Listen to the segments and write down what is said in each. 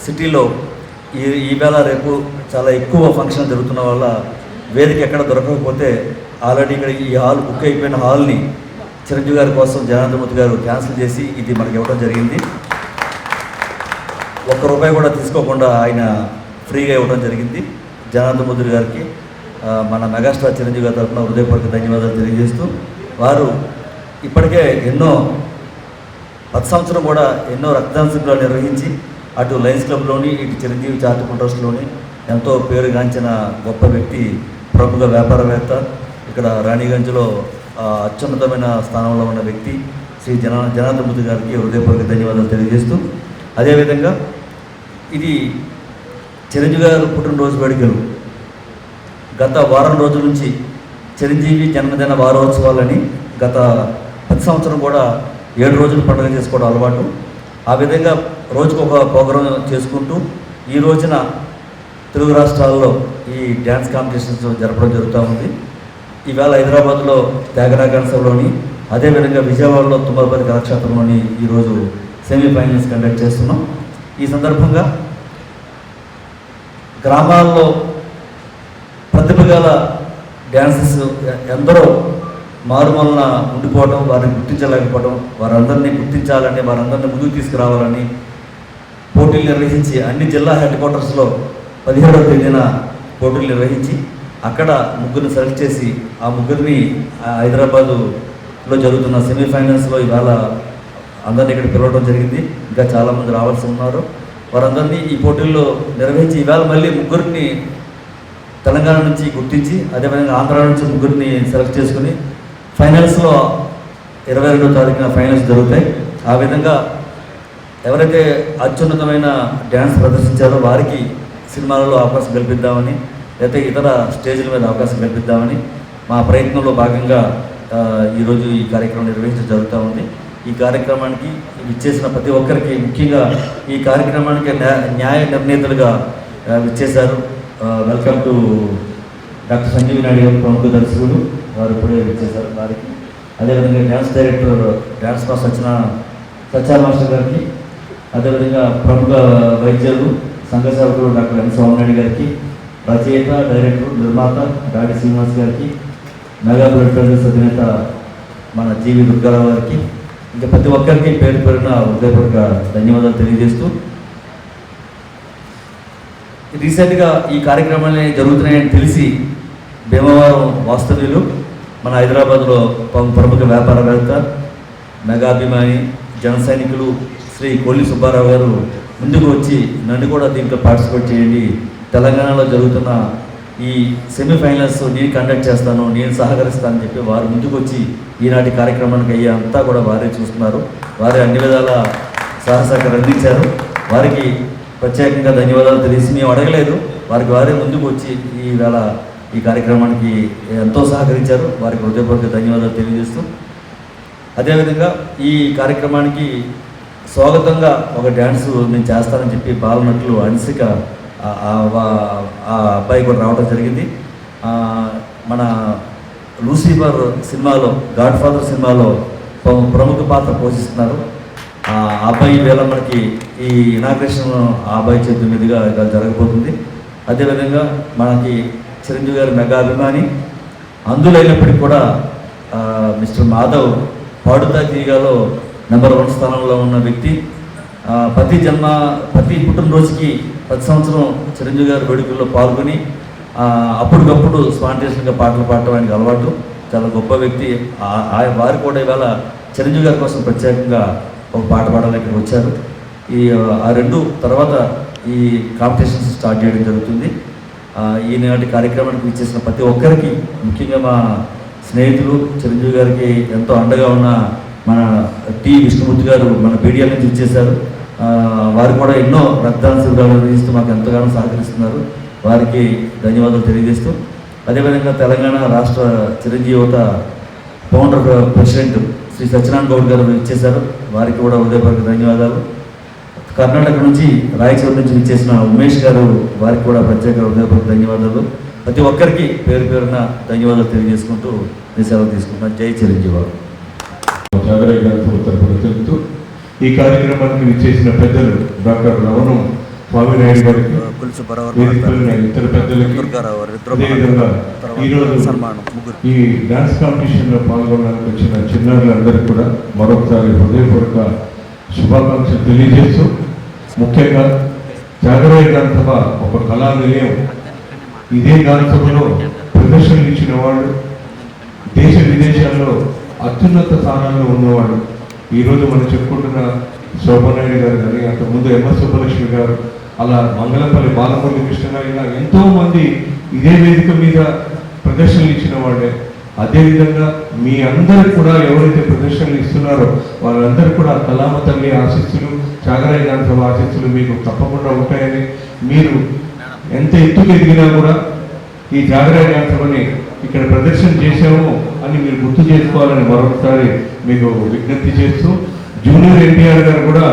సిటీలో ఈవేళ రేపు చాలా ఎక్కువ ఫంక్షన్ జరుగుతున్న వల్ల వేదిక ఎక్కడ దొరకకపోతే ఆల్రెడీ ఇక్కడ ఈ హాల్ బుక్ అయిపోయిన హాల్ని చిరంజీవి గారి కోసం జనార్దమూర్తి గారు క్యాన్సిల్ చేసి ఇది మనకి ఇవ్వడం జరిగింది. ₹1 కూడా తీసుకోకుండా ఆయన ఫ్రీగా ఇవ్వడం జరిగింది. జనార్దమూర్తి గారికి మన మెగాస్టార్ చిరంజీవి గారి తరఫున హృదయపూర్వక ధన్యవాదాలు తెలియజేస్తూ, వారు ఇప్పటికే ఎన్నో 10 సంవత్సరం కూడా ఎన్నో రక్తదాన శిబిరాలు నిర్వహించి అటు లయన్స్ క్లబ్లోని ఇటు చిరంజీవి చారిటబుల్ ట్రస్ట్లోని ఎంతో పేరుగాంచిన గొప్ప వ్యక్తి, ప్రముఖ వ్యాపారవేత్త, ఇక్కడ రాణిగంజ్లో అత్యున్నతమైన స్థానంలో ఉన్న వ్యక్తి శ్రీ జనార్దమూర్తి గారికి హృదయపూర్వక ధన్యవాదాలు తెలియజేస్తూ, అదేవిధంగా ఇది చిరంజీవి గారు పుట్టినరోజు వేడుకలు గత వారం రోజుల నుంచి చిరంజీవి జన్మదిన వారోత్సవాలని గత 10 సంవత్సరం కూడా 7 రోజులు పండుగ చేసుకోవడం అలవాటు. ఆ విధంగా రోజుకు ఒక ప్రోగ్రాం చేసుకుంటూ ఈ రోజున తెలుగు రాష్ట్రాల్లో ఈ డ్యాన్స్ కాంపిటీషన్స్ జరపడం జరుగుతూ ఉంది. ఈవేళ హైదరాబాద్లో త్యాగరాజంలోని, అదేవిధంగా విజయవాడలో తుమ్మలపల్లి కళాక్షేత్రంలోని ఈరోజు సెమీఫైనల్స్ కండక్ట్ చేస్తున్నాం. ఈ సందర్భంగా గ్రామాల్లో ప్రతిభ గల డ్యాన్సెస్ ఎందరో మారుమూలన ఉండిపోవడం, వారిని గుర్తించలేకపోవడం, వారందరినీ గుర్తించాలని, వారందరినీ ముందుకు తీసుకురావాలని పోటీలు నిర్వహించి అన్ని జిల్లా హెడ్ క్వార్టర్స్లో 17వ తేదీన పోటీలు నిర్వహించి అక్కడ ముగ్గురిని సెలెక్ట్ చేసి ఆ ముగ్గురిని హైదరాబాదులో జరుగుతున్న సెమీఫైనల్స్లో ఇవాళ అందరినీ ఇక్కడ పిలవడం జరిగింది. ఇంకా చాలామంది రావాల్సి ఉన్నారు. వారందరినీ ఈ పోటీల్లో నిర్వహించి ఇవాళ మళ్ళీ ముగ్గురిని తెలంగాణ నుంచి గుర్తించి, అదేవిధంగా ఆంధ్ర నుంచి ముగ్గురిని సెలెక్ట్ చేసుకుని ఫైనల్స్లో 22వ తారీఖున ఫైనల్స్ జరుగుతాయి. ఆ విధంగా ఎవరైతే అత్యున్నతమైన డ్యాన్స్ ప్రదర్శించారో వారికి సినిమాలలో అవకాశం కల్పిద్దామని, లేకపోతే ఇతర స్టేజ్ల మీద అవకాశం కల్పిద్దామని మా ప్రయత్నంలో భాగంగా ఈరోజు ఈ కార్యక్రమం నిర్వహించడం జరుగుతూ ఉంది. ఈ కార్యక్రమానికి విచ్చేసిన ప్రతి ఒక్కరికి, ముఖ్యంగా ఈ కార్యక్రమానికి న్యాయ నిర్ణేతలుగా విచ్చేశారు. Welcome to doctor Sanjeev Naidu garu, ప్రముఖ దర్శకులు, వారు ఇప్పుడే విచ్చేశారు. వారికి అదేవిధంగా dance director dance master Satyala master గారికి, అదేవిధంగా ప్రముఖ వైద్యులు సంఘ సేవకులు డాక్టర్ ఎన్ సోమనాయుడు గారికి, రచయిత, డైరెక్టర్, నిర్మాత డాడి శ్రీనివాస్ గారికి, మెగా బ్లడ్ బ్రదర్స్ అధినేత మన జీవి దుర్గారావు గారికి, ఇంకా ప్రతి ఒక్కరికి పేరు పేరున హృదయపూర్వక ధన్యవాదాలు తెలియజేస్తూ, రీసెంట్గా ఈ కార్యక్రమాలు జరుగుతున్నాయని తెలిసి భీమవరం వాస్తవ్యులు, మన హైదరాబాద్లో ప్రముఖ వ్యాపారవేత్త, మెగాభిమాని, జన సైనికులు శ్రీ కోల్లి సుబ్బారావు గారు ముందుకు వచ్చి నన్ను కూడా దీంట్లో పార్టిసిపేట్ చేయండి, తెలంగాణలో జరుగుతున్న ఈ సెమీఫైనల్స్ నేను కండక్ట్ చేస్తాను, నేను సహకరిస్తానని చెప్పి వారు ముందుకు వచ్చి ఈనాటి కార్యక్రమానికి అయ్యే అంతా కూడా వారే చూస్తున్నారు. వారే అన్ని విధాల సహకారం అందించారు. వారికి ప్రత్యేకంగా ధన్యవాదాలు తెలిసి, మేము అడగలేదు, వారికి వారే ముందుకు వచ్చి ఈవేళ ఈ కార్యక్రమానికి ఎంతో సహకరించారు. వారికి హృదయపూర్వక ధన్యవాదాలు తెలియజేస్తూ, అదేవిధంగా ఈ కార్యక్రమానికి స్వాగతంగా ఒక డ్యాన్స్ నేను చేస్తానని చెప్పి బాలనటులు అన్సిక ఆ అబ్బాయి కూడా రావడం జరిగింది. మన లూసిఫర్ సినిమాలో, గాడ్ ఫాదర్ సినిమాలో ప్రముఖ పాత్ర పోషిస్తున్నారు. ఆ అబ్బాయి వేళ మనకి ఈ ఇనాగ్రేషన్ ఆ అబ్బాయి చేతి మీదుగా జరగబోతుంది. అదేవిధంగా మనకి చిరంజీవి గారి మెగా అభిమాని, అందులైనప్పటికీ కూడా మిస్టర్ మాధవ్ పాడుతా తీయగాలో నెంబర్ 1 స్థానంలో ఉన్న వ్యక్తి. ప్రతి పుట్టినరోజుకి 10 సంవత్సరం చిరంజీవి గారి వేడుకల్లో పాల్గొని అప్పటికప్పుడు స్పాంటేనియస్గా పాటలు పాడటం ఆయనకి అలవాటు. చాలా గొప్ప వ్యక్తి. వారు కూడా ఇవాళ చిరంజీవి గారి కోసం ప్రత్యేకంగా ఒక పాట పాడాలని ఇక్కడికి వచ్చారు. ఆ రెండు తర్వాత ఈ కాంపిటీషన్స్ స్టార్ట్ చేయడం జరుగుతుంది. ఈనాటి కార్యక్రమానికి ఇచ్చేసిన ప్రతి ఒక్కరికి, ముఖ్యంగా మా స్నేహితులు చిరంజీవి గారికి ఎంతో అండగా ఉన్న మన టి విష్ణుమూర్తి గారు మన పీడిఎల్ నుంచి ఇచ్చేశారు. వారు కూడా ఎన్నో రక్తదాన శిబిరాలు నిర్వహిస్తూ మాకు ఎంతగానో సహకరిస్తున్నారు. వారికి ధన్యవాదాలు తెలియజేస్తూ, అదేవిధంగా తెలంగాణ రాష్ట్ర చిరంజీవి యువత ఫౌండర్ ప్రెసిడెంట్ శ్రీ సత్యనారాయణ గౌడ్ గారు ఇచ్చేశారు. వారికి కూడా హృదయపూర్వక ధన్యవాదాలు. కర్ణాటక నుంచి రాయచూరు నుంచి ఇచ్చేసిన ఉమేష్ గారు, వారికి కూడా ప్రత్యేక హృదయపూర్వక ధన్యవాదాలు. ప్రతి ఒక్కరికి పేరు పేరున ధన్యవాదాలు తెలియజేసుకుంటూ నేను సెలవు తీసుకుంటున్నాను. జై చిరంజీవి. తెలుపుతూ ఈ కార్యక్రమానికి విచ్చేసిన పెద్దలు డాక్టర్ రవణం స్వామినాయుడు గారికి, కొలుసు ఇతర పెద్దలకి, అదేవిధంగా ఈరోజు ఈ డాన్స్ కాంపిటీషన్లో పాల్గొనడానికి వచ్చిన చిన్నారులందరికీ కూడా మరొకసారి హృదయపూర్వక శుభాకాంక్షలు తెలియజేస్తూ, ముఖ్యంగా త్యాగరాయ గాన సభ ఒక కళా నిలయం. ఇదే గాన సభలో ప్రదర్శనలు ఇచ్చిన వాళ్ళు దేశ విదేశాల్లో అత్యున్నత స్థానాల్లో ఉన్నవాళ్ళు. ఈరోజు మనం చెప్పుకుంటున్న శోభనాయుడు గారు కానీ, అంతకుముందు ఎంఎస్ సుబ్బలక్ష్మి గారు, అలా మంగళపల్లి బాలమురళి కృష్ణ గారు, ఇలా ఎంతోమంది ఇదే వేదిక మీద ప్రదర్శనలు ఇచ్చిన వాళ్ళే. అదేవిధంగా మీ అందరికి కూడా ఎవరైతే ప్రదర్శనలు ఇస్తున్నారో వాళ్ళందరూ కూడా కళామ తల్లి ఆశీస్సులు, త్యాగరాయ గాన సభ ఆశీస్సులు మీకు తప్పకుండా ఉంటాయని, మీరు ఎంత ఎత్తుకు ఎదిగినా కూడా ఈ త్యాగరాయ గాన సభని ఇక్కడ ప్రదర్శన చేశాము అని మీరు గుర్తు చేసుకోవాలని మరొకసారి మీకు విజ్ఞప్తి చేస్తూ, జూనియర్ ఎన్టీఆర్ గారు కూడా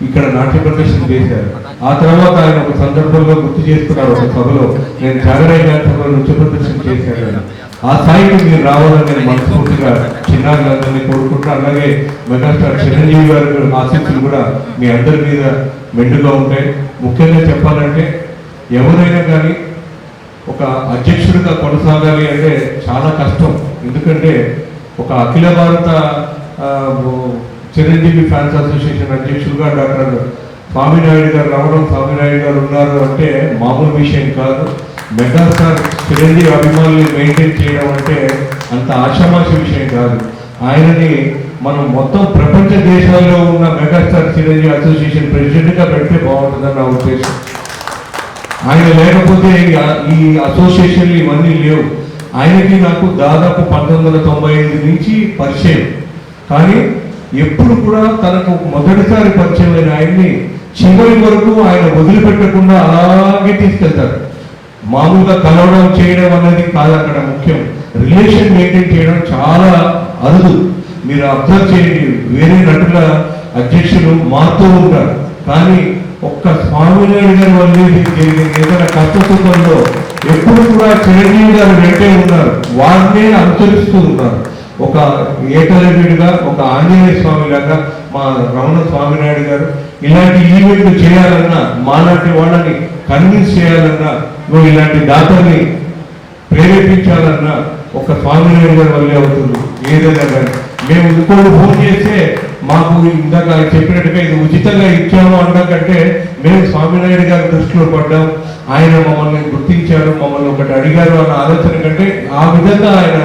ఇక్కడ నాట్య ప్రదర్శన చేశారు. ఆ తర్వాత ఆయన ఒక సందర్భంలో గుర్తు చేసుకున్నారు ఒక సభలో, నేను త్యాగరాయ గాన సభలో నృత్య ప్రదర్శన చేశాను. ఆ స్థాయికి మీరు రావాలని నేను మనస్ఫూర్తిగా చిన్నారులందరినీ కోరుకుంటూ, అలాగే మెగాస్టార్ చిరంజీవి గారి ఆశీస్సులు కూడా మీ అందరి మీద మెండుగా ఉంటాయి. ముఖ్యంగా చెప్పాలంటే ఎవరైనా కానీ ఒక అధ్యక్షుడిగా కొనసాగాలి అంటే చాలా కష్టం. ఎందుకంటే ఒక అఖిల భారత చిరంజీవి ఫ్యాన్స్ అసోసియేషన్ అధ్యక్షులుగా డాక్టర్ స్వామినాయుడు గారు రావడం, స్వామినాయుడు గారు ఉన్నారు అంటే మామూలు విషయం కాదు. మెగాస్టార్ చిరంజీవి అభిమానుల్ని మెయింటైన్ చేయడం అంటే అంత ఆషామాషి విషయం కాదు. ఆయనని మనం మొత్తం ప్రపంచ దేశాల్లో ఉన్న మెగాస్టార్ చిరంజీవి అసోసియేషన్ ప్రెసిడెంట్గా పెడితే బాగుంటుందని నా ఉద్దేశం. ఆయన లేకపోతే ఈ అసోసియేషన్లు ఇవన్నీ లేవు. ఆయనకి నాకు దాదాపు 1995 నుంచి పరిచయం, కానీ ఎప్పుడు కూడా తనకు మొదటిసారి పరిచయం అయిన ఆయన్ని చివరి వరకు ఆయన వదిలిపెట్టకుండా అలాగే తీసుకెళ్తారు. మామూలుగా కలవడం చేయడం అనేది కాదు అక్కడ ముఖ్యం, రిలేషన్ మెయింటైన్ చేయడం చాలా అరుదు. మీరు అబ్జర్వ్ చేయండి, వేరే నటుల అధ్యక్షులు మారుతూ ఉంటారు, కానీ ఒక్క స్వామినాయుడు గారి వల్లే ఏదైనా కష్టసుఖంలో ఎప్పుడు కూడా చిరంజీవి గారు వెంటే ఉన్నారు, వారినే అనుసరిస్తూ ఉన్నారు. ఒక ఏకలవ్యుడిగా, ఒక ఆంజనేయ స్వామి లాగా మా రమణ స్వామినాయుడు గారు ఇలాంటి ఈవెంట్లు చేయాలన్నా, మాలాంటి వాళ్ళని కన్విన్స్ చేయాలన్నా, ఇలాంటి దాతల్ని ప్రేరేపించాలన్నా ఒక స్వామినాయుడు గారి వల్లే అవుతుంది. ఏదైనా కానీ మేము ఇంకోటి ఫోన్ చేస్తే మాకు ఇందాక చెప్పినట్టుగా ఇది ఉచితంగా ఇచ్చాము అనకంటే మేము స్వామినాయుడు గారి దృష్టిలో పడ్డాం, ఆయన మమ్మల్ని గుర్తించారు, మమ్మల్ని ఒకటి అడిగారు అన్న ఆలోచన కంటే ఆ విధంగా ఆయన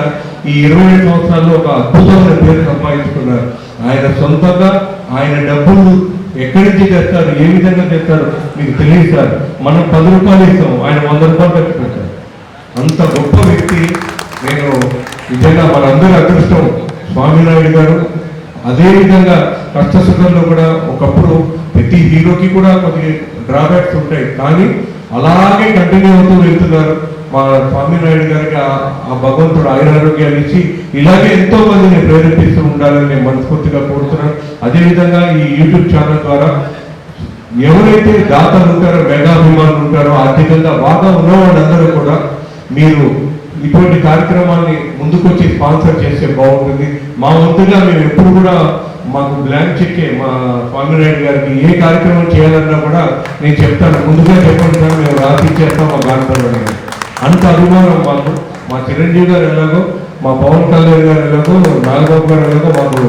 ఈ 25 సంవత్సరాల్లో ఒక అద్భుతమైన పేరు సంపాదించుకున్నారు. ఆయన సొంతంగా ఆయన డబ్బులు ఎక్కడి నుంచి తెస్తారు, ఏ విధంగా తెస్తారు మీకు తెలియదు సార్. మనం 10 రూపాయలు ఇస్తాం, ఆయన 100 రూపాయలు ఖర్చు పెట్టారు. అంత గొప్ప వ్యక్తి. నేను నిజంగా మనందరి అదృష్టం స్వామినాయుడు గారు. అదేవిధంగా కష్టసుఖంలో కూడా ఒకప్పుడు ప్రతి హీరోకి కూడా కొన్ని డ్రాబ్యాక్స్ ఉంటాయి, కానీ అలాగే కంటిన్యూ అవుతూ వెళ్తున్నారు. మా స్వామినాయుడు గారికి ఆ భగవంతుడు ఆయురారోగ్యాలు ఇచ్చి ఇలాగే ఎంతో మందిని ప్రేరేపిస్తూ ఉండాలని నేను మనస్ఫూర్తిగా కోరుతున్నాను. అదేవిధంగా ఈ యూట్యూబ్ ఛానల్ ద్వారా ఎవరైతే దాతలు ఉంటారో, మెగాభిమానులు ఉంటారో, ఆర్థికంగా బాగా ఉన్న వాళ్ళందరూ కూడా మీరు ఇటువంటి కార్యక్రమాన్ని ముందుకొచ్చి స్పాన్సర్ చేస్తే బాగుంటుంది. మా వంతుగా మేము ఎప్పుడు కూడా మాకు బ్లాంక్ చెక్కే మా స్వామినాయుడు గారికి ఏ కార్యక్రమం చేయాలన్నా కూడా నేను చెప్తాను, ముందుగా చెప్పండి సార్, మేము రాసి చేస్తాం మా గాంధీ. అంత అభిమానం మాకు. మా చిరంజీవి గారు ఎలాగో, మా పవన్ కళ్యాణ్ గారు ఎలాగో, నాగబాబు గారు ఎలాగో, మాకు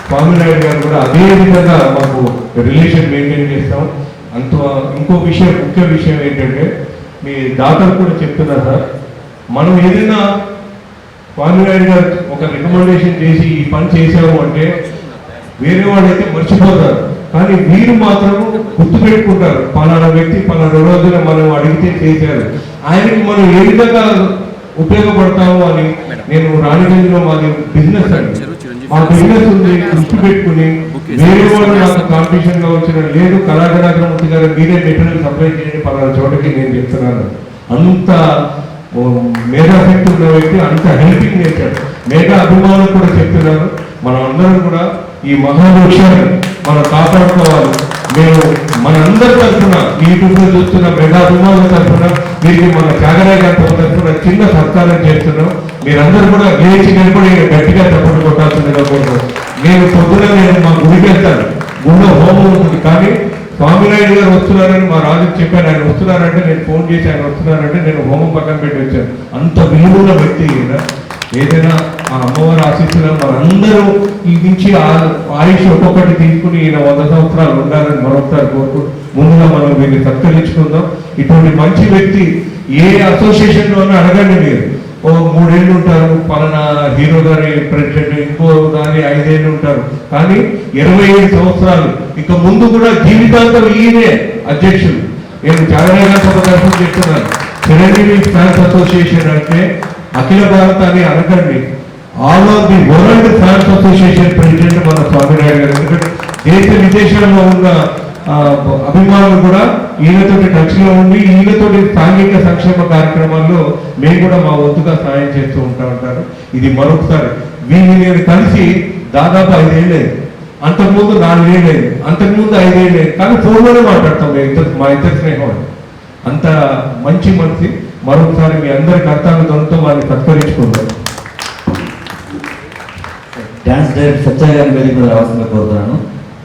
స్వామినాయుడు గారు కూడా అదే విధంగా మాకు రిలేషన్ మెయింటైన్ చేస్తాం. అంత ఇంకో విషయం, ముఖ్య విషయం ఏంటంటే మీ దాతలు కూడా చెప్తున్నా సార్, మనం ఏదైనా స్వామినాయుడు గారు ఒక రికమెండేషన్ చేసి ఈ పని చేసాము అంటే వేరే వాళ్ళైతే మర్చిపోతారు, కానీ వీరు మాత్రం గుర్తుపెట్టుకుంటారు. పలానా వ్యక్తి పలానా రోజున మనం అడిగితే చేశారు, ఆయనకి మనం ఏ విధంగా ఉపయోగపడతాము అని. నేను రాణిగంజ్లో మాది బిజినెస్ అండి, మా బిజినెస్ ఉంది, గుర్తుపెట్టుకుని వేరే వాళ్ళు నాకు కాంపిటీషన్గా వచ్చిన లేదు, కళాకరాగ్రమూర్తి గారు మీరే మెటీరియల్ సప్లై చేయండి పలానా చోటకి నేను చెప్తున్నాను. అంత మేధాశక్తి ఉన్న వ్యక్తి, అంత హెల్పింగ్ నేచర్. మేఘా అభిమానులు కూడా చెప్తున్నారు, మనం అందరం కూడా ఈ మహావృక్షాన్ని మనం కాపాడుకోవాలి. మేము మనందరి తరఫున, యూట్యూబ్లో చూస్తున్న మెగా అభిమానుల తరఫున వీరికి మన త్యాగరాయ గారి తరఫున చిన్న సత్కారం చేస్తున్నాం. మీరందరూ కూడా లేచి నిలబడి గట్టిగా తప్పట్టు కొట్టాల్సిందిగా కోరుతున్నాం. నేను పొద్దున మా గుడికి వెళ్తాను, గుడిలో హోమం ఉంటుంది, కానీ స్వామినాయుడు గారు వస్తున్నారని మా రాజుకి చెప్పాను. ఆయన వస్తున్నారంటే నేను ఫోన్ చేసి ఆయన వస్తున్నారంటే నేను హోమం పక్కన పెట్టి వచ్చాను. అంత విలువైన వ్యక్తి ఈయన. ఏదైనా ఆ అమ్మవారి ఆశీస్సులు మనందరూ ఈ నుంచి ఆయుష్ ఒక్కొక్కటి తీసుకుని ఈయన 100 సంవత్సరాలు ఉండాలని మరొకసారి కోరుకుంటూ ముందుగా మనం వీరిని సత్కరించుకుందాం. ఇటువంటి మంచి వ్యక్తి ఏ అసోసియేషన్లోనూ అడగండి మీరు. ఓ 3 ఏళ్ళు ఉంటారు, పలానా హీరో గారి ప్రెసిడెంట్, ఇంకో దాని 5 ఏళ్ళు ఉంటారు, కానీ 27 సంవత్సరాలు ఇక ముందు కూడా జీవితాంతం ఈయనే అధ్యక్షులు. నేను చారణ్య సభ తరఫున చెప్తున్నాను, చిరంజీవి ఫ్యాన్స్ అసోసియేషన్ అంటే అఖిల భారత అని అనకండి, all of the world fans association president మన స్వామినాయుడు గారు. ఎందుకంటే దేశ విదేశాల్లో ఉన్న అభిమానులు కూడా ఈయనతోటి టచ్ లో ఉండి ఈయనతోటి సాంఘిక సంక్షేమ కార్యక్రమాల్లో మేము కూడా మా వంతుగా సాయం చేస్తూ ఉంటారు. ఇది మరొకసారి వీళ్ళు నేను కలిసి దాదాపు 5 ఏళ్ళే, అంతకుముందు 4 ఏళ్ళే, అంతకుముందు 5 ఏళ్ళే, కానీ ఫోన్లోనే మాట్లాడతాం మా ఇద్దరు స్నేహం. అంత మంచి మనిషి. మరొకసారి మీ అందరి కర్తానుతో వారిని సత్కరించుకుంటాం. డ్యాన్స్ డైరెక్టర్ సత్య గారిని వేదిక మీద రావాల్సిందిగా కోరుతున్నాను.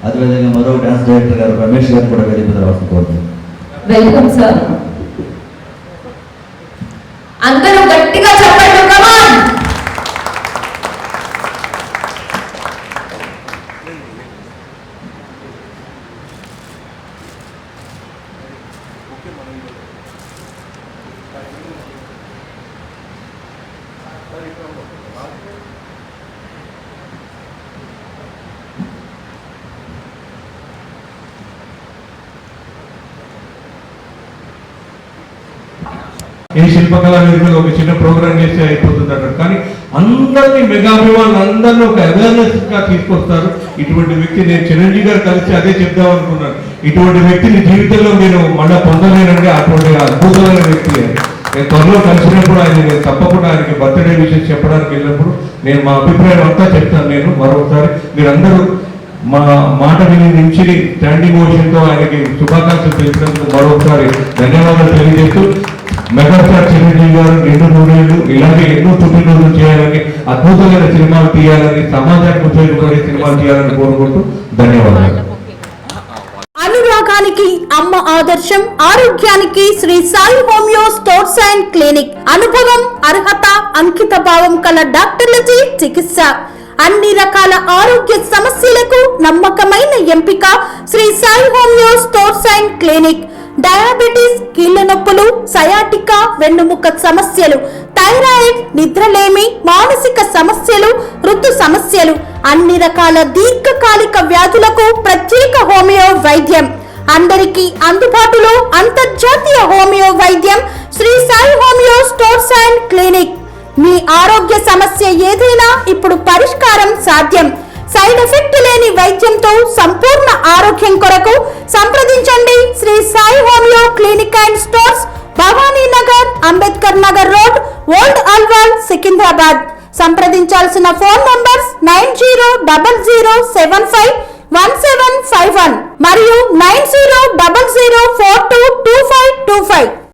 అదేవిధంగా మరో డ్యాన్స్ డైరెక్టర్ గారు రమేష్ గారిని కూడా వేదిక మీద రావాల్సింది కోరుతున్నాను. Welcome sir. అందరూ గట్టిగా చెప్పండి, కమాన్. ఈ శిల్పకళా వేదికలో ఒక చిన్న ప్రోగ్రామ్ చేస్తే అయిపోతుంది అంటారు, కానీ అందరినీ మెగాభిమానులు అందరినీ ఒక అవేర్నెస్ గా తీసుకొస్తారు. ఇటువంటి వ్యక్తి నేను చిరంజీవి గారు కలిసి అదే చెప్దాం అనుకున్నాను. ఇటువంటి వ్యక్తిని జీవితంలో మీరు మళ్ళీ పొందలేనంటే అటువంటి అద్భుతమైన వ్యక్తి. నేను త్వరలో కలిసినప్పుడు నేను తప్పకుండా ఆయనకి బర్త్డే విషయం చెప్పడానికి వెళ్ళినప్పుడు నేను మా అభిప్రాయం అంతా చెప్తాను. నేను మరొకసారి మీరందరూ మా మాట విని నుంచి స్టాండింగ్ ఓషన్తో ఆయనకి శుభాకాంక్షలు తెలిసినందుకు మరొకసారి ధన్యవాదాలు తెలియజేస్తూ, మెగాస్టార్ చిరంజీవి గారు 2 ఏళ్ళు ఇలాగే ఎన్నో పుట్టినరోజులు చేయాలని, అద్భుతమైన సినిమాలు తీయాలని, సమాజానికి ఉపయోగపడే సినిమాలు తీయాలని కోరుకుంటూ ధన్యవాదాలు. అనురాగానికి అమ్మ ఆదర్శం, ఆరోగ్యానికి Shri Sai homeo stores and clinic. అనుభవం, అర్హత, అంకిత భావం కల డాక్టర్లచే చికిత్స. అన్ని రకాల ఆరోగ్య సమస్యలకు నమ్మకమైన ఎంపిక Shri Sai homeo stores and clinic. Diabetes, కీళ్ల నొప్పులు, సయాటికా, వెన్నుముక సమస్యలు, థైరాయిడ్, నిద్రలేమి, మానసిక సమస్యలు, ఋతు సమస్యలు, అన్ని రకాల దీర్ఘకాలిక వ్యాధులకు ప్రత్యేక హోమియో వైద్యం. అందరికీ అందుబాటులో అంతర్జాతీయ హోమియో వైద్యం Shri Sai homeo stores and clinic. మీ ఆరోగ్య సమస్య ఏదైనా ఇప్పుడు పరిష్కారం సాధ్యం. సైడ్ ఎఫెక్ట్ లేని వైద్యంతో సంపూర్ణ ఆరోగ్యం కొరకు సంప్రదించండి Shri Sai homeo clinic and stores, Bhavani Nagar, Ambedkar Nagar road, old Alwal, Secunderabad. సంప్రదించాల్సిన ఫోన్ నంబర్స్ 9000751751 మరియు 9000422525.